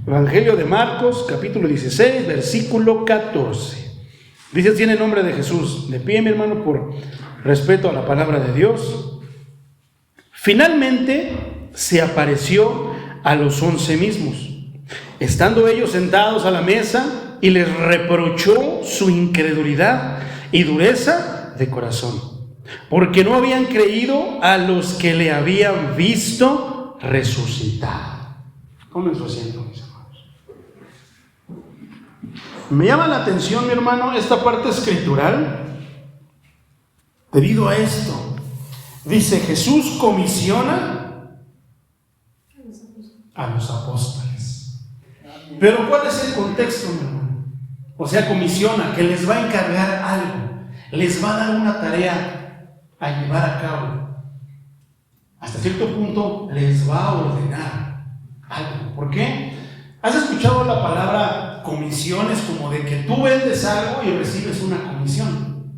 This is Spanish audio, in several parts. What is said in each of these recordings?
Evangelio de Marcos, capítulo 16, versículo 14. Dice, tiene nombre de Jesús. De pie, mi hermano, por respeto a la palabra de Dios. Finalmente se apareció a los 11 mismos, estando ellos sentados a la mesa, y les reprochó su incredulidad y dureza de corazón, porque no habían creído a los que le habían visto resucitar. Tomen su asiento, mis hermanos. Me llama la atención, mi hermano, esta parte escritural, debido a esto. Dice, Jesús comisiona a los apóstoles. Pero ¿cuál es el contexto, mi hermano? O sea, comisiona, que les va a encargar algo, les va a dar una tarea a llevar a cabo. Hasta cierto punto les va a ordenar algo. ¿Por qué? ¿Has escuchado la palabra comisiones como de que tú vendes algo y recibes una comisión?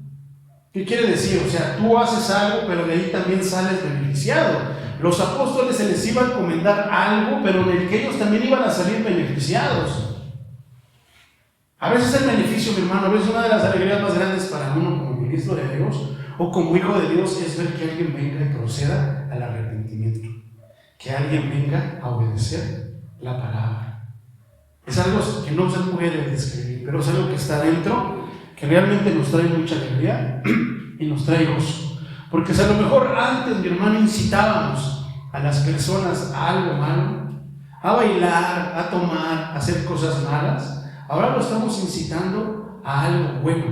¿Qué quiere decir? O sea, tú haces algo, pero de ahí también sales beneficiado. Los apóstoles se les iba a encomendar algo, pero en el que ellos también iban a salir beneficiados. A veces el beneficio, mi hermano, a veces una de las alegrías más grandes para uno como ministro de Dios o como hijo de Dios es ver que alguien venga y proceda al arrepentimiento, que alguien venga a obedecer la palabra. Es algo que no se puede describir, pero es algo que está dentro, que realmente nos trae mucha alegría y nos trae gozo. Porque si a lo mejor antes, mi hermano, incitábamos a las personas a algo malo, a bailar, a tomar, a hacer cosas malas, ahora lo estamos incitando a algo bueno.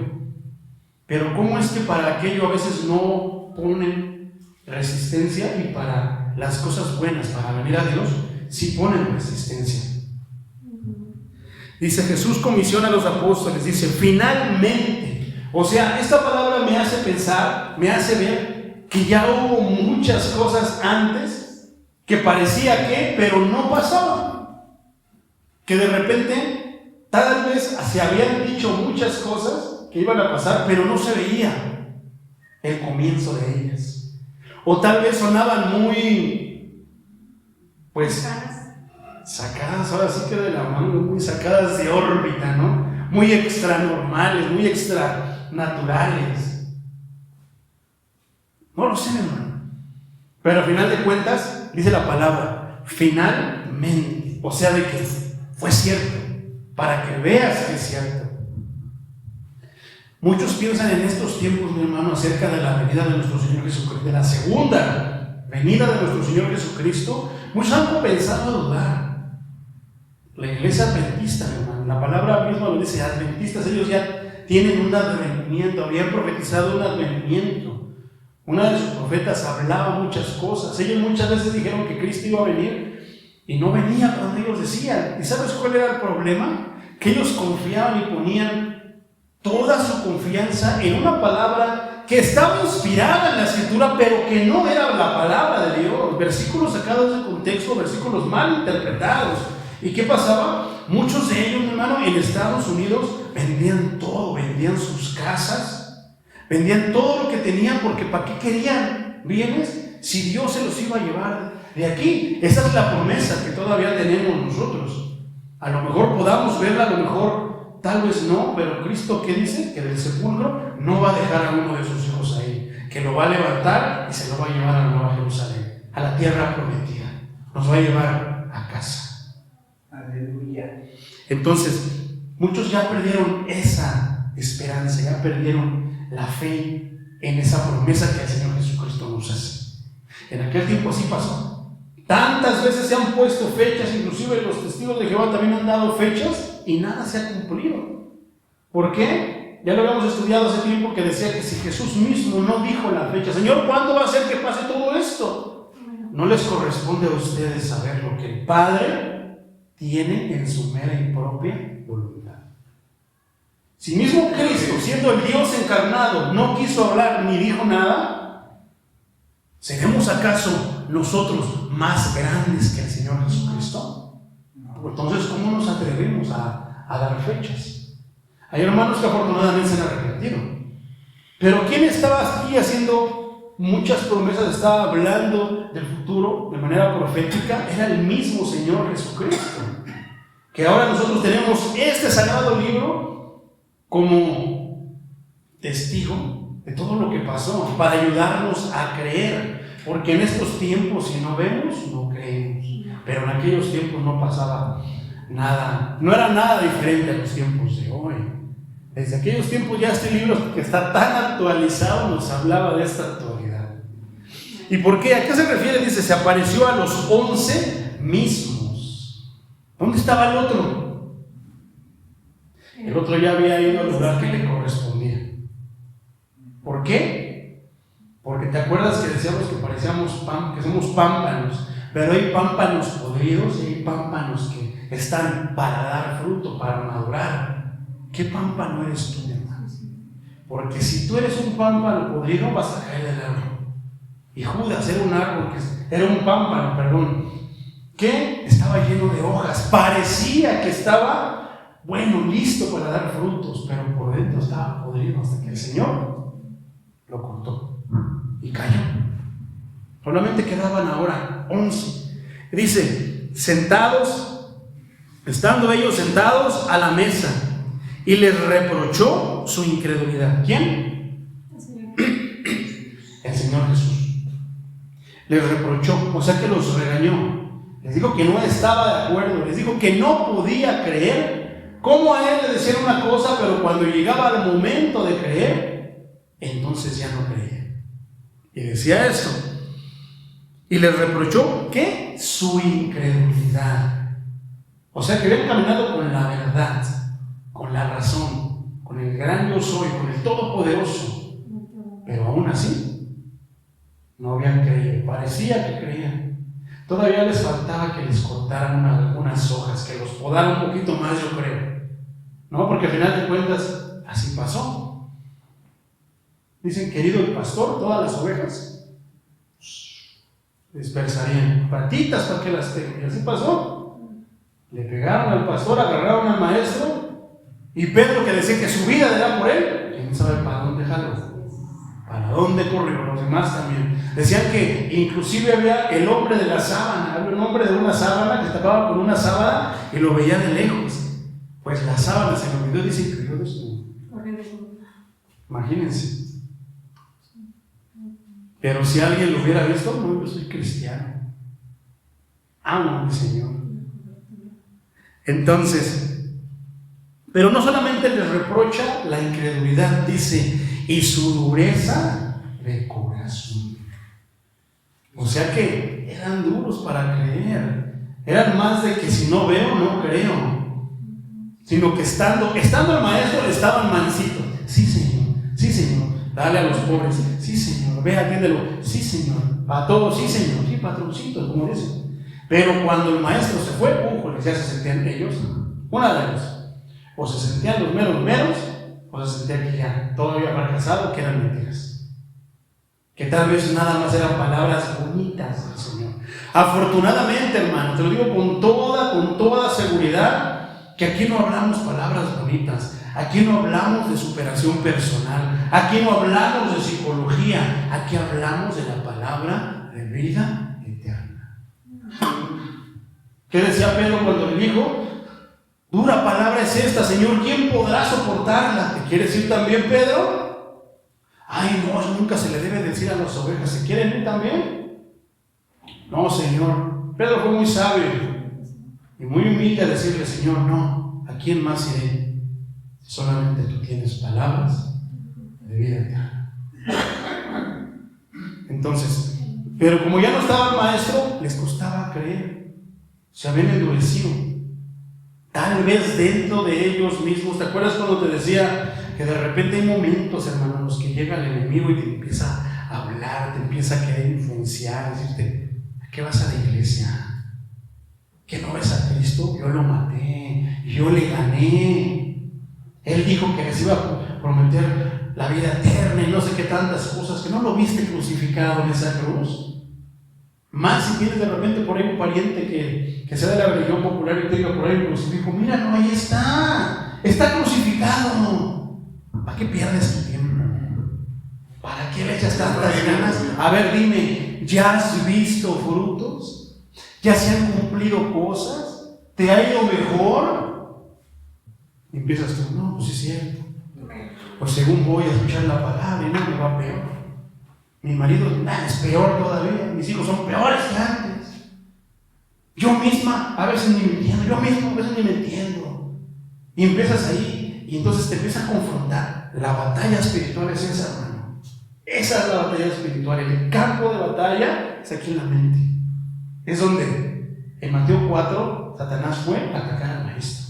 Pero ¿cómo es que para aquello a veces no ponen resistencia y para las cosas buenas, para venir a Dios, sí ponen resistencia? Dice, Jesús comisiona a los apóstoles, dice, finalmente. O sea, esta palabra me hace pensar, me hace ver que ya hubo muchas cosas antes que parecía que, pero no pasaban. Que de repente tal vez se habían dicho muchas cosas que iban a pasar, pero no se veía el comienzo de ellas. O tal vez sonaban muy, pues, sacadas, ahora sí que de la mano, muy sacadas de órbita, ¿no? Muy extranormales, muy extranaturales. No lo sé, hermano. Pero al final de cuentas, dice la palabra, finalmente. O sea, de que fue cierto. Para que veas que es cierto. Muchos piensan en estos tiempos, mi hermano, acerca de la venida de nuestro Señor Jesucristo, de la segunda venida de nuestro Señor Jesucristo. Muchos han comenzado a dudar. La iglesia adventista, mi hermano, la palabra misma lo dice, adventistas, ellos ya tienen un advenimiento, habían profetizado un advenimiento. Una de sus profetas hablaba muchas cosas. Ellos muchas veces dijeron que Cristo iba a venir y no venía cuando ellos decían. ¿Y sabes cuál era el problema? Que ellos confiaban y ponían toda su confianza en una palabra que estaba inspirada en la Escritura, pero que no era la palabra de Dios. Versículos sacados de contexto, versículos mal interpretados. ¿Y qué pasaba? Muchos de ellos, mi hermano, en Estados Unidos vendían todo, vendían sus casas, vendían todo lo que tenían, porque ¿para qué querían bienes si Dios se los iba a llevar de aquí? Esa es la promesa que todavía tenemos nosotros. A lo mejor podamos verla, a lo mejor tal vez no, pero Cristo, ¿qué dice? Que del sepulcro no va a dejar a uno de sus hijos ahí, que lo va a levantar y se lo va a llevar a Nueva Jerusalén, a la tierra prometida, nos va a llevar a casa. Aleluya. Entonces, muchos ya perdieron esa esperanza, ya perdieron la fe en esa promesa que el Señor Jesucristo nos hace. En aquel tiempo así pasó. Tantas veces se han puesto fechas, inclusive los testigos de Jehová también han dado fechas y nada se ha cumplido. ¿Por qué? Ya lo habíamos estudiado hace tiempo, que decía que si Jesús mismo no dijo la fecha, Señor, ¿cuándo va a ser que pase todo esto? No les corresponde a ustedes saber lo que el Padre tiene en su mera y propia voluntad. Si mismo Cristo, siendo el Dios encarnado, no quiso hablar ni dijo nada, ¿seremos acaso nosotros más grandes que el Señor Jesucristo? Entonces, ¿cómo nos atrevemos a dar fechas? Hay hermanos que afortunadamente se han arrepentido, pero ¿quién estaba aquí haciendo muchas promesas? Estaba hablando del futuro, de manera profética, era el mismo Señor Jesucristo. Que ahora nosotros tenemos este sagrado libro como testigo de todo lo que pasó, para ayudarnos a creer. Porque en estos tiempos, si no vemos, no creemos. Pero en aquellos tiempos no pasaba nada, no era nada diferente a los tiempos de hoy. Desde aquellos tiempos ya este libro, que está tan actualizado, nos hablaba de esta actualidad. ¿Y por qué? ¿A qué se refiere? Dice, se apareció a los 11 mismos. ¿Dónde estaba el otro? El otro ya había ido al lugar que le correspondía. ¿Por qué? Porque te acuerdas que decíamos que que somos pámpanos, pero hay pámpanos podridos y hay pámpanos que están para dar fruto, para madurar. ¿Qué pámpano eres tú, hermano? Porque si tú eres un pámpano podrido, vas a caer del árbol. Y Judas era un pámpano, perdón, que estaba lleno de hojas. Parecía que estaba, listo para dar frutos, pero por dentro estaba podrido hasta que el Señor lo cortó y cayó. Solamente quedaban ahora 11. Dice, estando ellos sentados a la mesa, y les reprochó su incredulidad. ¿Quién? El Señor Jesús. Les reprochó, o sea que los regañó. Les dijo que no estaba de acuerdo, les dijo que no podía creer. ¿Cómo a él le decían una cosa, pero cuando llegaba el momento de creer, entonces ya no creía? Y decía esto. Y les reprochó, ¿qué? Su incredulidad. O sea que habían caminado con la verdad, con la razón, con el gran yo soy, con el todopoderoso, pero aún así no habían creído. Parecía que creían. Todavía les faltaba que les cortaran algunas hojas, que los podaran un poquito más, yo creo, ¿no? Porque al final de cuentas así pasó. Dicen, querido el pastor, todas las ovejas dispersarían, patitas para que las tenga. Y así pasó. Le pegaron al pastor, agarraron al maestro, y Pedro, que decía que su vida era por él, quién sabe para dónde jaló, para dónde corrió. Los demás también decían que inclusive había el hombre de la sábana, había un hombre de una sábana que tapaba con una sábana y lo veía de lejos. Pues la sábana se le olvidó y dice que yo desnudo. Imagínense. Pero si alguien lo hubiera visto, no, yo soy cristiano, amo al Señor. Entonces, pero no solamente les reprocha la incredulidad, dice, y su dureza de corazón. O sea que eran duros para creer. Eran más de que si no veo, no creo. Sino que estando el maestro, estaban mansitos. Sí, Señor, dale a los pobres. Sí, Señor, ve, atiéndelo. Sí, Señor, para todos. Sí, Señor, sí, patroncito, como dicen. Pero cuando el maestro se fue, ya se sentían ellos, una de dos, o se sentían los meros, o se sentían que ya todo había fracasado, que eran mentiras, que tal vez nada más eran palabras bonitas del Señor. Afortunadamente, hermano, te lo digo con toda seguridad, que aquí no hablamos palabras bonitas, aquí no hablamos de superación personal, aquí no hablamos de psicología, aquí hablamos de la palabra de vida eterna. ¿Qué decía Pedro cuando le dijo? Dura palabra es esta, Señor, ¿quién podrá soportarla? ¿Te quiere decir también Pedro? Ay, no, eso nunca se le debe decir a las ovejas. ¿Se quieren ir también? No, Señor. Pedro fue muy sabio y muy humilde a decirle, Señor, no, ¿a quién más iré? Solamente tú tienes palabras de vida eterna. Entonces, pero como ya no estaba el maestro, les costaba creer. Se habían endurecido. Tal vez dentro de ellos mismos. ¿Te acuerdas cuando te decía que de repente hay momentos, hermano, en los que llega el enemigo y te empieza a hablar, te empieza a querer influenciar, decirte, ¿a qué vas a la iglesia? ¿Que no ves a Cristo? Yo lo maté, yo le gané. Él dijo que les iba a prometer la vida eterna y no sé qué tantas cosas, que no lo viste crucificado en esa cruz. Más si tienes de repente por ahí un pariente que sea de la religión popular y te diga por ahí un crucifijo, mira, no, ahí está crucificado. ¿Para qué pierdes tu tiempo? ¿Para qué le echas tantas ganas? A ver, dime, ¿Ya has visto frutos? ¿Ya se han cumplido cosas? ¿Te ha ido mejor? Y empiezas tú, no, pues es cierto. Pues según voy a escuchar la palabra y no me va peor. Mi marido es peor todavía, mis hijos son peores que antes. Yo misma a veces ni me entiendo, yo mismo a veces ni me entiendo. Y empiezas ahí y entonces te empiezas a confrontar. La batalla espiritual es esa, hermano. Esa es la batalla espiritual. El campo de batalla es aquí en la mente. Es donde en Mateo 4 Satanás fue a atacar al maestro.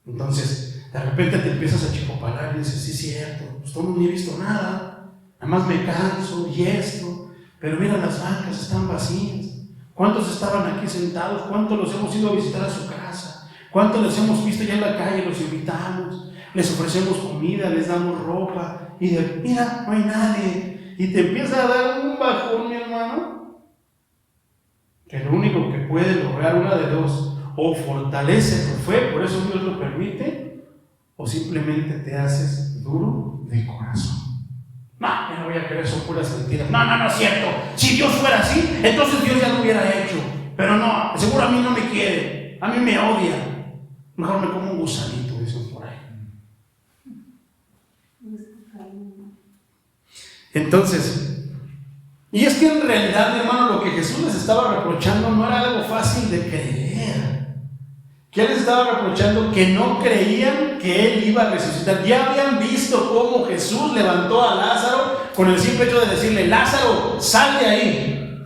Entonces, de repente te empiezas a chicopalar y dices, sí es cierto, pues no he visto nada, nada más me canso y esto, pero mira, las bancas están vacías. ¿Cuántos estaban aquí sentados? ¿Cuántos los hemos ido a visitar a su casa? ¿Cuántos los hemos visto ya en la calle? Los invitamos, les ofrecemos comida, les damos ropa y mira, no hay nadie. Y te empieza a dar un bajón, mi hermano, que lo único que puede lograr una de dos: o fortalece tu fe, por eso Dios lo permite, o simplemente te haces duro de corazón. No, yo no voy a creer, son puras mentiras. No es cierto. Si Dios fuera así, entonces Dios ya lo hubiera hecho. Pero no, seguro a mí no me quiere, a mí me odia. Mejor me como un gusanito, dicen por ahí. Entonces, y es que en realidad, hermano, lo que Jesús les estaba reprochando no era algo fácil de creer. ¿Qué les estaba reprochando? Que no creían que Él iba a resucitar. Ya habían visto cómo Jesús levantó a Lázaro con el simple hecho de decirle: Lázaro, sal de ahí.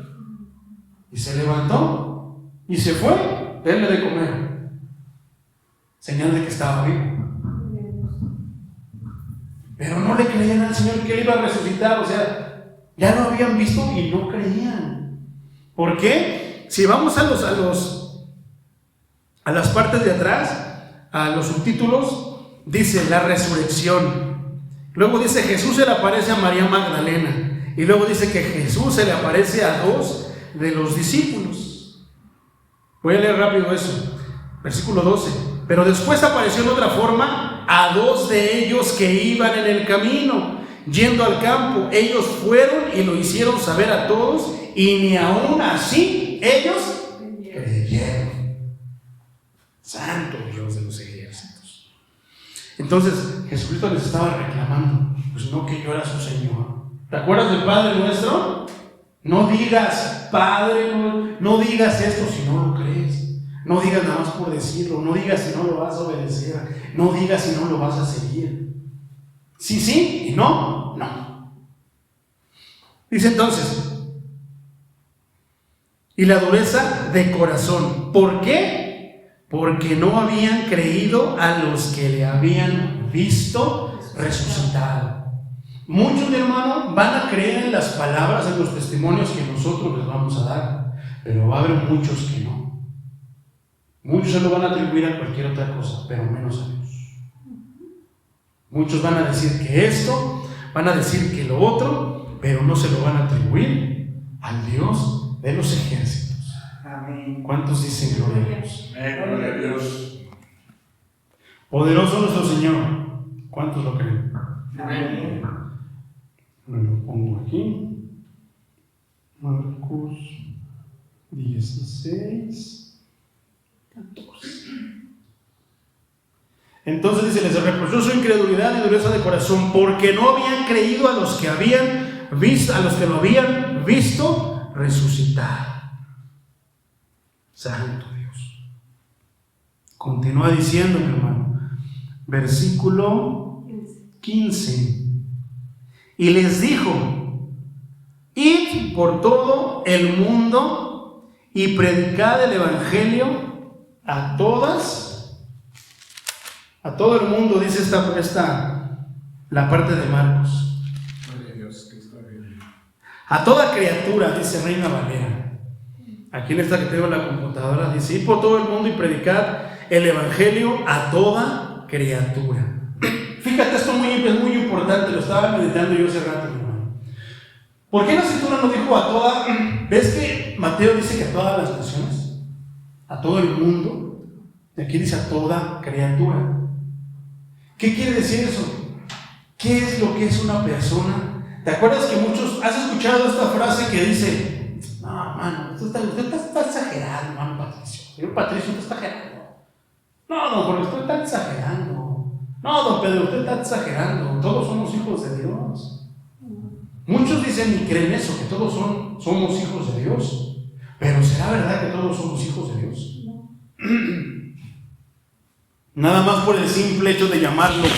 Y se levantó y se fue, denle de comer. Señal de que estaba vivo. Pero no le creían al Señor que Él iba a resucitar. O sea, ya lo habían visto y no creían. ¿Por qué? Si vamos a las partes de atrás, a los subtítulos, dice la resurrección. Luego dice Jesús se le aparece a María Magdalena. Y luego dice que Jesús se le aparece a 2 de los discípulos. Voy a leer rápido eso. Versículo 12. Pero después apareció en otra forma a 2 de ellos que iban en el camino, yendo al campo. Ellos fueron y lo hicieron saber a todos, y ni aún así ellos creyeron. Santo Dios de los ejércitos. Entonces Jesucristo les estaba reclamando: pues no, que yo era su Señor. ¿Te acuerdas del Padre Nuestro? No digas Padre, no digas esto si no lo crees. No digas nada más por decirlo. No digas si no lo vas a obedecer. No digas si no lo vas a seguir. Sí y no. Dice entonces: y la dureza de corazón. ¿Por qué? Porque no habían creído a los que le habían visto resucitado. Muchos, mi hermano, van a creer en las palabras, en los testimonios que nosotros les vamos a dar, pero va a haber muchos que no. Muchos se lo van a atribuir a cualquier otra cosa, pero menos a Dios. Muchos van a decir que esto, van a decir que lo otro, pero no se lo van a atribuir al Dios de los ejércitos. Amén. ¿Cuántos dicen gloria a Dios? Gloria a Dios. Poderoso nuestro Señor. ¿Cuántos lo creen? Amén. Me lo pongo aquí. Marcos 16, 14. Entonces dice: les reprochó su incredulidad y dureza de corazón, porque no habían creído a los que habían visto, a los que lo habían visto resucitar. Santo Dios. Continúa diciendo, mi hermano, versículo 15. Y les dijo: id por todo el mundo y predicad el evangelio a todo el mundo, dice la parte de Marcos. A toda criatura, dice Reina Valera. Aquí en esta que tengo en la computadora dice: id por todo el mundo y predicad el evangelio a toda criatura. Fíjate, esto es muy importante, lo estaba meditando yo hace rato, hermano. ¿Por qué la Escritura no dijo a toda? ¿Ves que Mateo dice que a todas las naciones? A todo el mundo. Y aquí dice a toda criatura. ¿Qué quiere decir eso? ¿Qué es lo que es una persona ¿Te acuerdas que muchos, has escuchado esta frase que dice, no, mano, usted está exagerando, hermano Patricio? Señor Patricio, usted está exagerando. No, don Jorge, usted está exagerando. No, don Pedro, usted está exagerando. Todos somos hijos de Dios. Muchos dicen y creen eso, que todos somos hijos de Dios. Pero ¿será verdad que todos somos hijos de Dios? Nada más por el simple hecho de llamarlo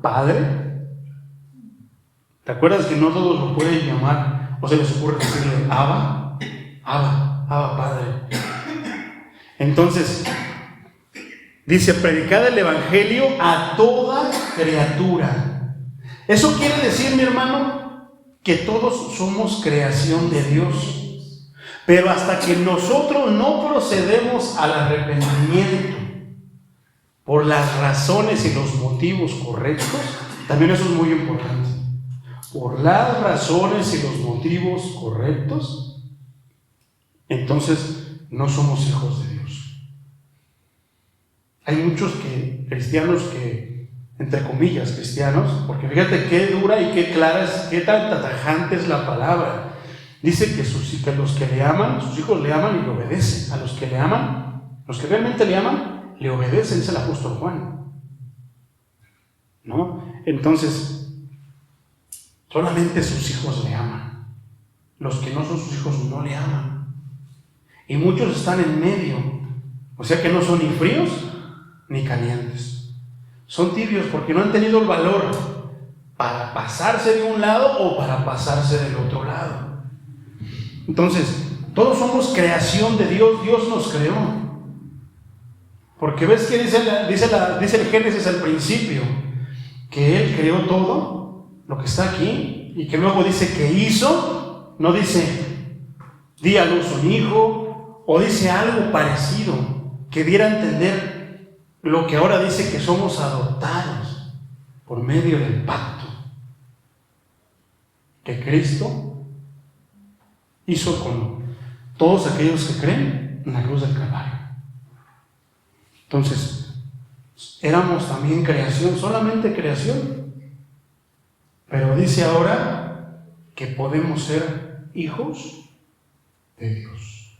Padre. ¿Te acuerdas que no todos lo pueden llamar? ¿O se les ocurre decirle Abba? Abba, Padre. Entonces, dice, predicad el Evangelio a toda criatura. Eso quiere decir, mi hermano, que todos somos creación de Dios. Pero hasta que nosotros no procedemos al arrepentimiento por las razones y los motivos correctos, también eso es muy importante. Por las razones y los motivos correctos, entonces no somos hijos de Dios. Hay muchos cristianos que, entre comillas, cristianos, porque fíjate qué dura y qué clara es, qué tan tajante es la palabra. Dice que los que le aman, sus hijos le aman y le obedecen. A los que le aman, los que realmente le aman, le obedecen, dice el apóstol Juan. ¿No? Entonces, solamente sus hijos le aman. Los que no son sus hijos no le aman. Y muchos están en medio. O sea que no son ni fríos ni calientes. Son tibios porque no han tenido el valor para pasarse de un lado o para pasarse del otro lado. Entonces, todos somos creación de Dios. Dios nos creó. Porque ves que dice el Génesis al principio, que Él creó todo lo que está aquí, y que luego dice que hizo, no dice di a luz un hijo, o dice algo parecido, que diera a entender lo que ahora dice que somos adoptados por medio del pacto que Cristo hizo con todos aquellos que creen en la cruz del Calvario. Entonces, éramos también creación, solamente creación. Pero dice ahora que podemos ser hijos de Dios.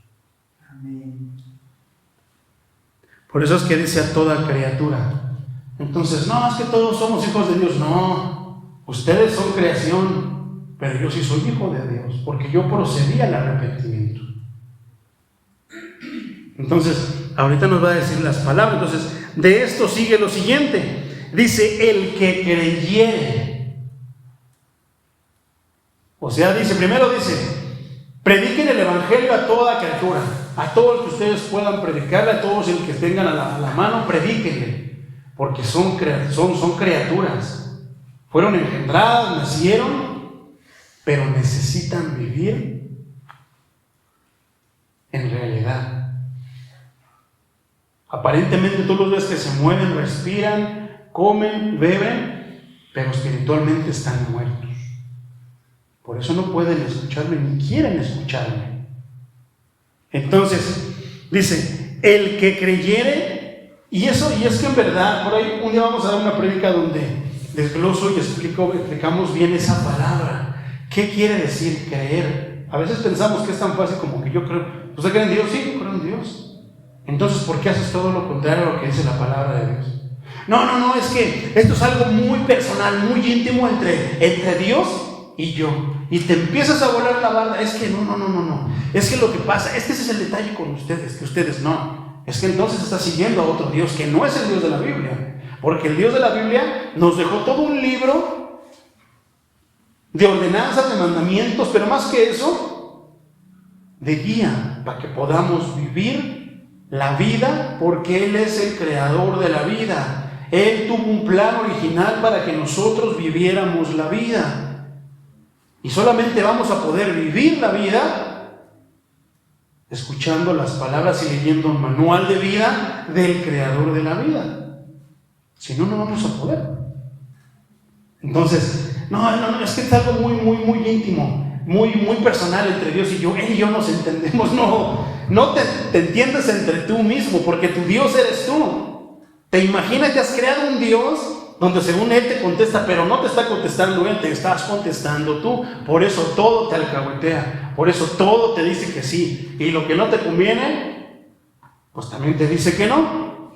Amén. Por eso es que dice a toda criatura. Entonces, no, es que todos somos hijos de Dios. No, ustedes son creación, pero yo sí soy hijo de Dios, porque yo procedí al arrepentimiento. Entonces, ahorita nos va a decir las palabras. Entonces, de esto sigue lo siguiente. Dice, el que creyere. O sea, primero dice, prediquen el Evangelio a toda criatura. A todos los que ustedes puedan predicarle, a todos el que tengan a la mano, predíquenle. Porque son criaturas. Fueron engendradas, nacieron, pero necesitan vivir en realidad. Aparentemente tú los ves que se mueven, respiran, comen, beben, pero espiritualmente están muertos. Por eso no pueden escucharme ni quieren escucharme. Entonces, dice, el que creyere, y es que en verdad, por ahí un día vamos a dar una prédica donde desgloso y explicamos bien esa palabra. ¿Qué quiere decir creer? A veces pensamos que es tan fácil como que yo creo, ¿usted cree en Dios? Sí, yo creo en Dios. Entonces, ¿por qué haces todo lo contrario a lo que dice la palabra de Dios? No, es que esto es algo muy personal, muy íntimo entre Dios y yo. Y te empiezas a volar la barda. Es que no. Es que lo que pasa, ese es el detalle con ustedes, que ustedes no. Es que entonces estás siguiendo a otro Dios que no es el Dios de la Biblia. Porque el Dios de la Biblia nos dejó todo un libro de ordenanzas, de mandamientos, pero más que eso, de guía para que podamos vivir la vida, porque Él es el creador de la vida. Él tuvo un plan original para que nosotros viviéramos la vida. Y solamente vamos a poder vivir la vida escuchando las palabras y leyendo un manual de vida del creador de la vida. Si no, no vamos a poder. Entonces, no, es que es algo muy íntimo, muy personal entre Dios y yo. Él y yo nos entendemos. No te entiendes entre tú mismo, porque tu Dios eres tú. ¿Te imaginas que has creado un Dios donde según Él te contesta, pero no te está contestando Él, te estás contestando tú. Por eso todo te alcahuetea, por eso todo te dice que sí. Y lo que no te conviene, pues también te dice que no.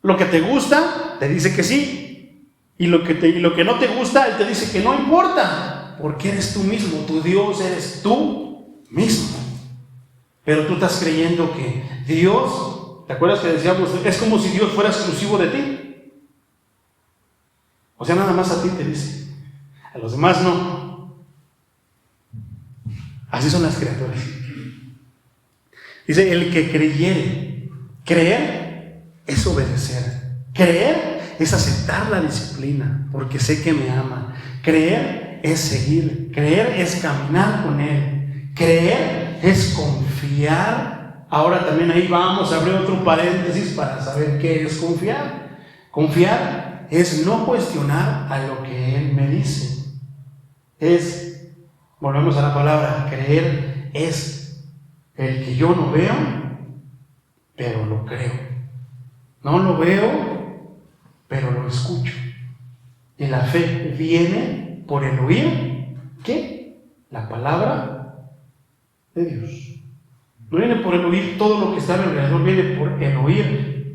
Lo que te gusta, te dice que sí. Y lo que no te gusta, Él te dice que no importa, porque eres tú mismo, tu Dios eres tú mismo. Pero tú estás creyendo que Dios, ¿te acuerdas que decíamos? Es como si Dios fuera exclusivo de ti. O sea, nada más a ti te dice, a los demás no. Así son las criaturas. Dice, el que creyere. Creer es obedecer. Creer es aceptar la disciplina, porque sé que me ama. Creer es seguir. Creer es caminar con Él. Creer es confiar. Ahora también ahí vamos a abrir otro paréntesis para saber qué es confiar. Confiar es no cuestionar a lo que Él me dice. Volvemos a la palabra, creer es el que yo no veo, pero lo creo. No lo veo, pero lo escucho. Y la fe viene por el oír, ¿qué? La palabra de Dios. No viene por el oír todo lo que está a mi alrededor, viene por el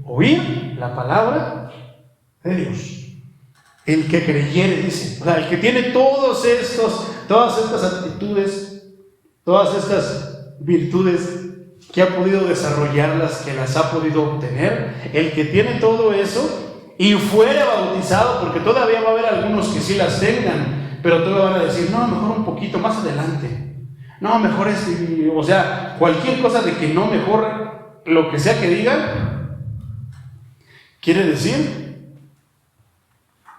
oír la palabra de Dios. El que creyere, dice, o sea, el que tiene todas estas actitudes, todas estas virtudes, que ha podido desarrollarlas, que las ha podido obtener, el que tiene todo eso y fuere bautizado, porque todavía va a haber algunos que sí las tengan, pero todavía van a decir, no, mejor un poquito más adelante, no, mejor o sea, cualquier cosa de que no, mejor lo que sea que digan, quiere decir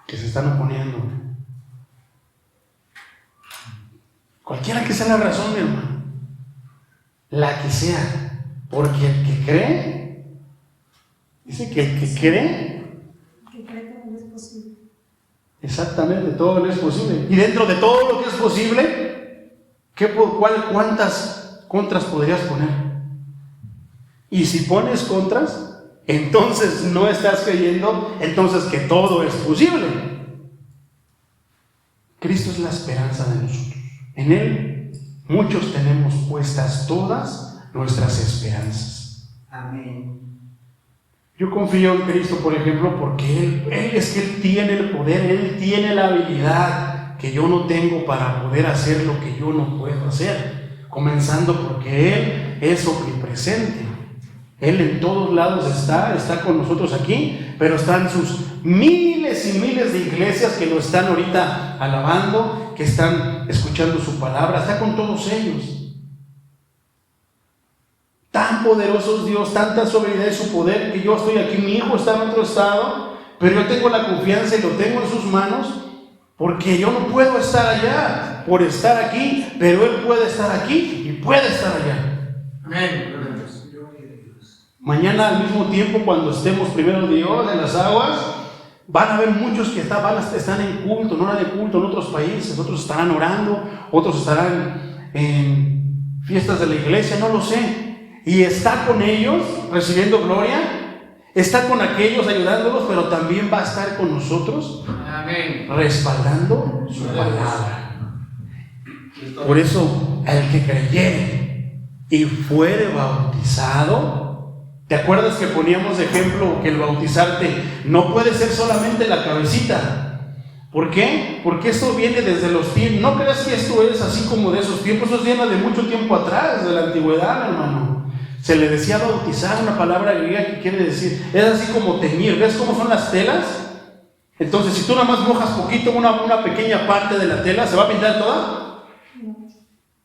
que se están oponiendo. Cualquiera que sea la razón, mi hermano, la que sea, porque el que cree, dice que el que cree que todo es posible. Exactamente, todo es posible. Y dentro de todo lo que es posible, ¿cuántas contras podrías poner? Y si pones contras, entonces no estás creyendo entonces que todo es posible. Cristo es la esperanza de nosotros. En Él muchos tenemos puestas todas nuestras esperanzas. Amén. Yo confío en Cristo, por ejemplo, porque Él tiene el poder, Él tiene la habilidad que yo no tengo para poder hacer lo que yo no puedo hacer. Comenzando porque Él es omnipresente. Él en todos lados está con nosotros aquí, pero están sus miles y miles de iglesias que lo están ahorita alabando, que están escuchando su palabra, está con todos ellos. Tan poderoso es Dios, tanta soberanía y su poder, que yo estoy aquí, mi hijo está en otro estado, pero yo tengo la confianza y lo tengo en sus manos, porque yo no puedo estar allá por estar aquí, pero Él puede estar aquí y puede estar allá. Amén. Mañana al mismo tiempo, cuando estemos primero Dios en las aguas, van a haber muchos que están en culto, en hora de culto en otros países, otros estarán orando, otros estarán en fiestas de la iglesia, no lo sé, y está con ellos recibiendo gloria, está con aquellos ayudándolos, pero también va a estar con nosotros. Amén. Respaldando su palabra. Por eso, al que creyere y fuere bautizado, ¿te acuerdas que poníamos de ejemplo que el bautizarte no puede ser solamente la cabecita? ¿Por qué? Porque esto viene desde los tiempos. No creas que esto es así como de esos tiempos, eso viene de mucho tiempo atrás, de la antigüedad, hermano. Se le decía bautizar, una palabra griega que quiere decir, es así como teñir. ¿Ves cómo son las telas? Entonces, si tú nada más mojas poquito, una pequeña parte de la tela, ¿se va a pintar toda?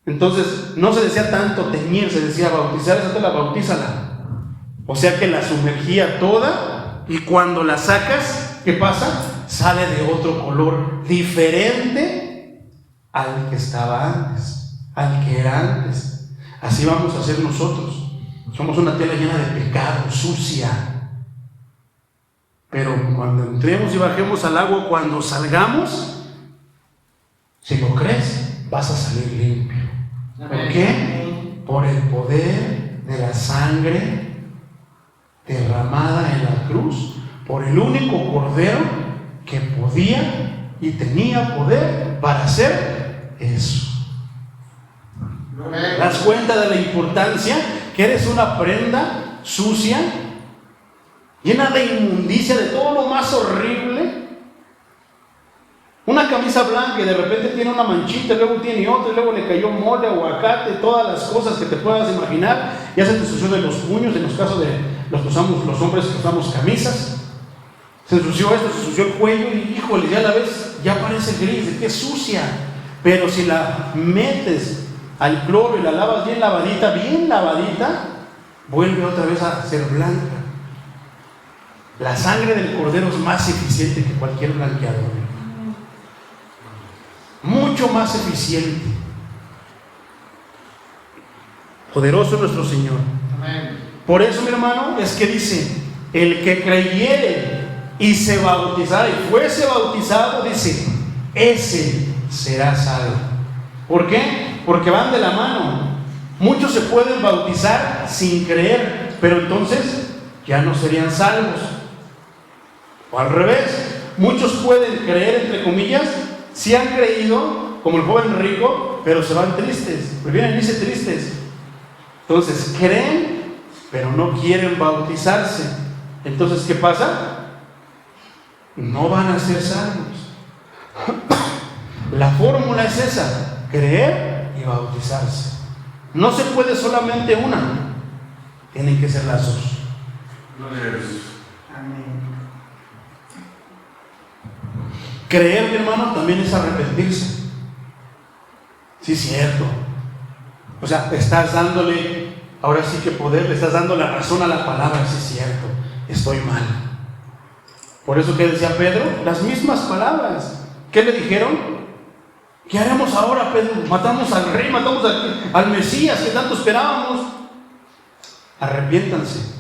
Entonces, no se decía tanto teñir, se decía bautizar, esa tela, bautízala. O sea que la sumergía toda y cuando la sacas, ¿qué pasa? Sale de otro color diferente al que estaba antes, al que era antes. Así vamos a ser nosotros. Somos una tela llena de pecado, sucia. Pero cuando entremos y bajemos al agua, cuando salgamos, si lo crees, vas a salir limpio. ¿Por qué? Por el poder de la sangre derramada en la cruz, por el único cordero que podía y tenía poder para hacer eso. ¿Te das cuenta de la importancia? Que eres una prenda sucia, llena de inmundicia, de todo lo más horrible. Una camisa blanca y de repente tiene una manchita, luego tiene otra, y luego le cayó mole, aguacate, todas las cosas que te puedas imaginar. Ya se te ensució de los puños, en los casos de los que usamos, los hombres que usamos camisas. Se ensució esto, se ensució el cuello y híjole, ya la ves, ya parece gris, de qué sucia. Pero si la metes al cloro y la lavas bien lavadita, vuelve otra vez a ser blanca. La sangre del cordero es más eficiente que cualquier blanqueador. Mucho más eficiente. Poderoso nuestro Señor. Amén. Por eso, mi hermano, es que dice: el que creyere y se bautizara y fuese bautizado, dice, ese será salvo. ¿Por qué? Porque van de la mano. Muchos se pueden bautizar sin creer, pero entonces ya no serían salvos. O al revés, muchos pueden creer, entre comillas, si han creído, como el joven rico, pero se van tristes. Pues vienen y dicen tristes. Entonces creen, pero no quieren bautizarse. Entonces, ¿qué pasa? No van a ser salvos. La fórmula es esa: creer y bautizarse. No se puede solamente una, tienen que ser las dos. Amén. Creer, mi hermano, también es arrepentirse. Sí, cierto. O sea, estás dándole, ahora sí que poder, le estás dando la razón a la palabra. Sí, cierto, estoy mal. Por eso que decía Pedro, las mismas palabras. ¿Qué le dijeron? ¿Qué haremos ahora, Pedro? Matamos al rey, matamos al Mesías que tanto esperábamos. Arrepiéntanse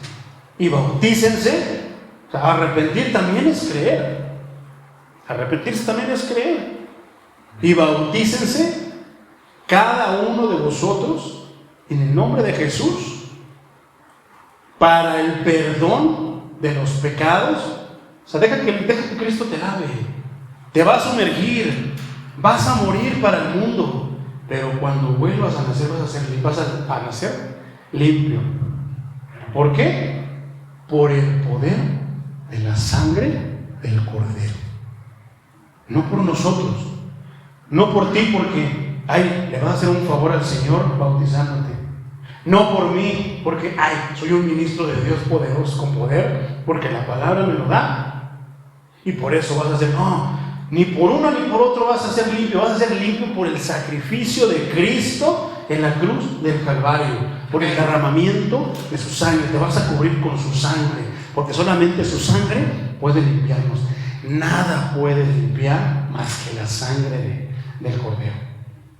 y bautícense. O sea, arrepentir también es creer. Arrepentirse también es creer. Y bautícense cada uno de vosotros en el nombre de Jesús para el perdón de los pecados. O sea, deja que Cristo te lave. Te va a sumergir. Vas a morir para el mundo. Pero cuando vuelvas a nacer, vas a nacer limpio. ¿Por qué? Por el poder de la sangre del Cordero. No por nosotros, no por ti, porque le vas a hacer un favor al Señor bautizándote. No por mí, porque soy un ministro de Dios poderoso, con poder, porque la palabra me lo da. Y por eso vas a hacer, no, ni por uno ni por otro vas a ser limpio. Vas a ser limpio por el sacrificio de Cristo en la cruz del Calvario, por el derramamiento de su sangre. Te vas a cubrir con su sangre, porque solamente su sangre puede limpiarnos. Nada puede limpiar más que la sangre del Cordero.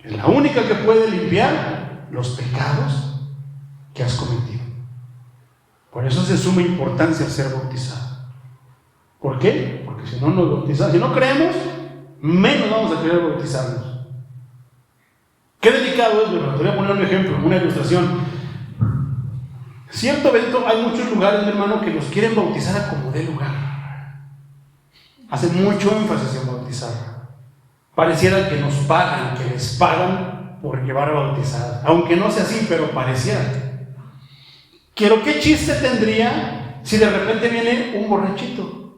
Es la única que puede limpiar los pecados que has cometido. Por eso es de suma importancia ser bautizado. ¿Por qué? Porque si no nos bautizamos, si no creemos, menos vamos a querer bautizarnos. Qué delicado es, ¿verdad? Te voy a poner un ejemplo, una ilustración. Cierto evento, hay muchos lugares, mi hermano, que los quieren bautizar a como dé lugar. Hacen mucho énfasis en bautizar. Pareciera que nos pagan, que les pagan por llevar a bautizar. Aunque no sea así, pero pareciera. Pero ¿qué chiste tendría si de repente viene un borrachito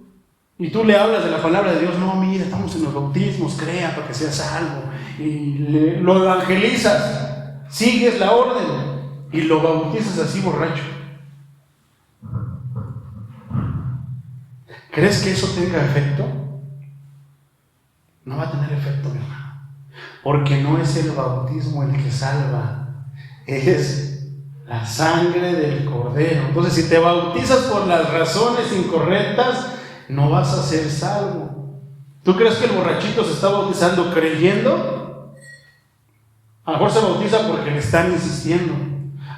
y tú le hablas de la palabra de Dios? No, mira, estamos en los bautismos, crea para que seas salvo. Y lo evangelizas, sigues la orden y lo bautizas así borracho. ¿Crees que eso tenga efecto? No va a tener efecto, mi hermano. Porque no es el bautismo el que salva, es la sangre del Cordero. Entonces, si te bautizas por las razones incorrectas, no vas a ser salvo. ¿Tú crees que el borrachito se está bautizando creyendo? A lo mejor se bautiza porque le están insistiendo.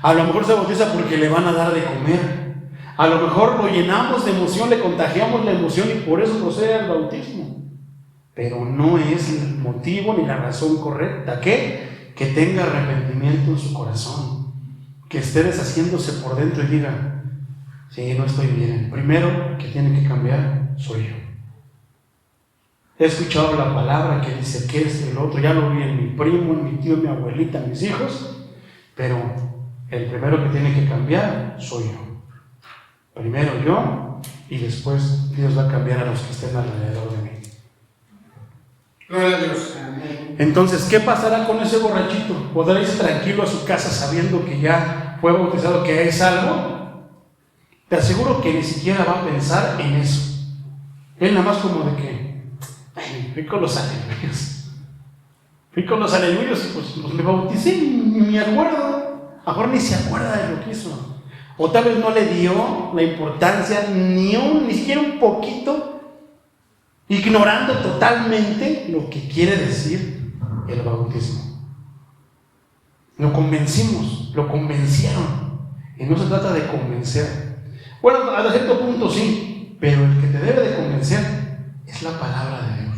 A lo mejor se bautiza porque le van a dar de comer. A lo mejor lo llenamos de emoción, le contagiamos la emoción y por eso procede al bautismo. Pero no es el motivo ni la razón correcta. ¿Qué? Que tenga arrepentimiento en su corazón. Que esté deshaciéndose por dentro y diga, sí, no estoy bien. El primero que tiene que cambiar soy yo. he escuchado la palabra que dice que esto y el otro, ya lo vi en mi primo, en mi tío, en mi abuelita, en mis hijos, pero el primero que tiene que cambiar soy yo. Primero yo, y después Dios va a cambiar a los que estén alrededor de mí. Gloria a Dios. Entonces, ¿qué pasará con ese borrachito? ¿Podrá irse tranquilo a su casa sabiendo que ya fue bautizado, que es salvo? Te aseguro que ni siquiera va a pensar en eso. Él nada más como de que, fui con los aleluyos. Fui con los aleluyos y pues me bauticé, ni me acuerdo. Ahora ni se acuerda de lo que hizo. O tal vez no le dio la importancia ni siquiera un poquito, ignorando totalmente lo que quiere decir el bautismo. Lo convencimos, lo convencieron. Y no se trata de convencer. Bueno, a cierto punto sí, pero el que te debe de convencer es la palabra de Dios.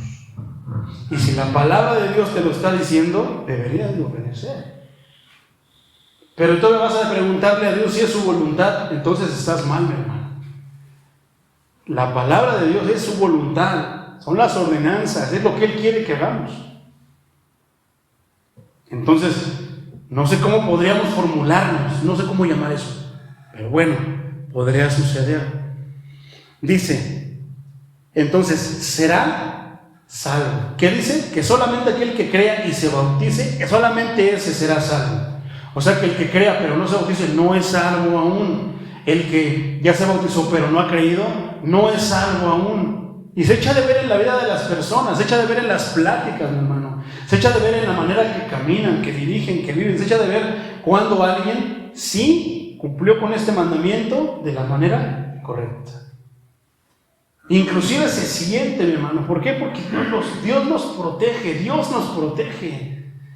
Y si la palabra de Dios te lo está diciendo, deberías de obedecer. Pero tú me vas a preguntarle a Dios si es su voluntad, entonces estás mal, mi hermano. La palabra de Dios es su voluntad, son las ordenanzas, es lo que Él quiere que hagamos. Entonces, no sé cómo podríamos formularnos, no sé cómo llamar eso, pero bueno, podría suceder. Dice, entonces, será salvo. ¿Qué dice? Que solamente aquel que crea y se bautice, que solamente ese será salvo. O sea que el que crea pero no se bautice no es salvo aún. El que ya se bautizó pero no ha creído no es salvo aún. Y se echa de ver en la vida de las personas, se echa de ver en las pláticas, mi hermano. Se echa de ver en la manera que caminan, que dirigen, que viven. Se echa de ver cuando alguien sí cumplió con este mandamiento de la manera correcta. Inclusive se siente, mi hermano. ¿Por qué? Porque Dios nos protege, Dios nos protege.